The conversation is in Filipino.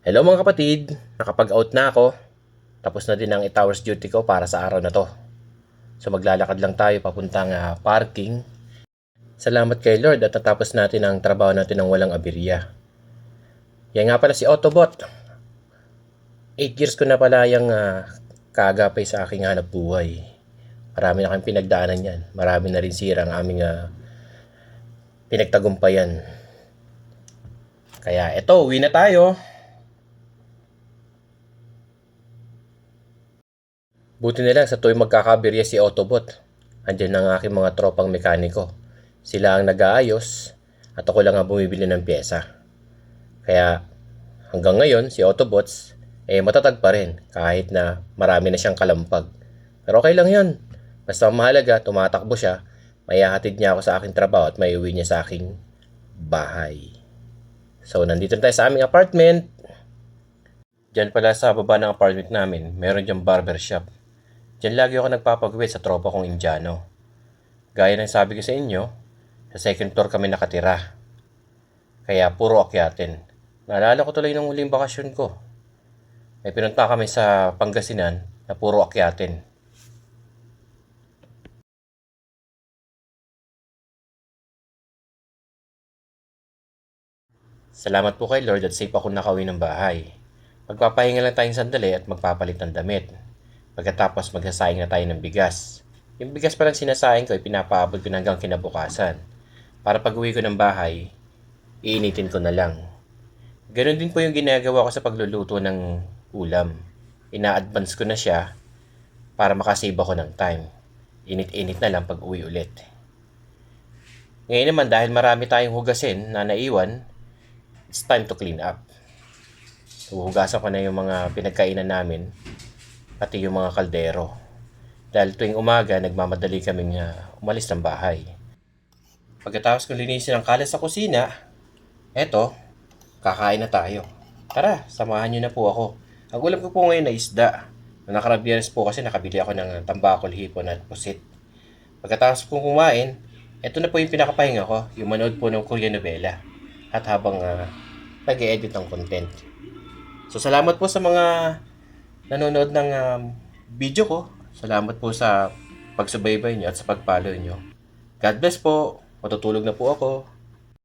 Hello mga kapatid, nakapag-out na ako. Tapos na din ang 8 hours duty ko para sa araw na to. So maglalakad lang tayo papuntang parking. Salamat kay Lord at natapos natin ang trabaho natin ng walang aberya. Yan nga pala si Autobot. 8 years ko na pala yung kaagapay sa aking hanap buhay. Marami na kami pinagdaanan yan. Marami na rin sira ang aming pinagtagumpayan. Kaya eto, uwi na tayo. Buti na lang sa tuwing magkakabirya si Autobot. Andiyan ang aking mga tropang mekaniko. Sila ang nag-aayos at ako lang ang bumibili ng pyesa. Kaya hanggang ngayon si Autobots matatag pa rin kahit na marami na siyang kalampag. Pero okay lang yun. Basta ang mahalaga, tumatakbo siya, maihahatid niya ako sa aking trabaho at maiuwi niya sa aking bahay. So nandito na tayo sa aming apartment. Diyan pala sa baba ng apartment namin, meron diyang barbershop. Diyan lagi ako nagpapagwit sa tropa kong Indiano. Gaya ng sabi ko sa inyo, sa second floor kami nakatira. Kaya puro akyatin. Naalala ko tuloy nung huling bakasyon ko. May pinunta kami sa Pangasinan na puro akyatin. Salamat po kay Lord at safe ako nakauwi ng bahay. Magpapahinga lang tayong sandali at magpapalit ng damit. Pagkatapos magsasayang na tayo ng bigas. Yung bigas palang sinasayang ko ay pinapaabot ko hanggang kinabukasan. Para pag uwi ko ng bahay, iinitin ko na lang. Ganon din po yung ginagawa ko sa pagluluto ng ulam. Ina-advance ko na siya para makasave ako ng time. Init-init na lang pag uwi ulit. Ngayon naman dahil marami tayong hugasin na naiwan, it's time to clean up. Huhugasan ko na yung mga pinagkainan namin, pati yung mga kaldero. Dahil tuwing umaga, nagmamadali kaming umalis ng bahay. Pagkatapos ko linisin ang kalat sa kusina, eto, kakain na tayo. Tara, samahan nyo na po ako. Ang ulam ko po ngayon ay isda. Noong nakarang Biyernes po kasi nakabili ako ng tambakol, hipon at pusit. Pagkatapos kong kumain, eto na po yung pinakapahinga ko, yung manood po ng Korean novela. At habang nag-e-edit ng content. So salamat po sa mga nanonood ng video ko. Salamat po sa pagsubaybay nyo at sa pag-follow nyo. God bless po. Matutulog na po ako.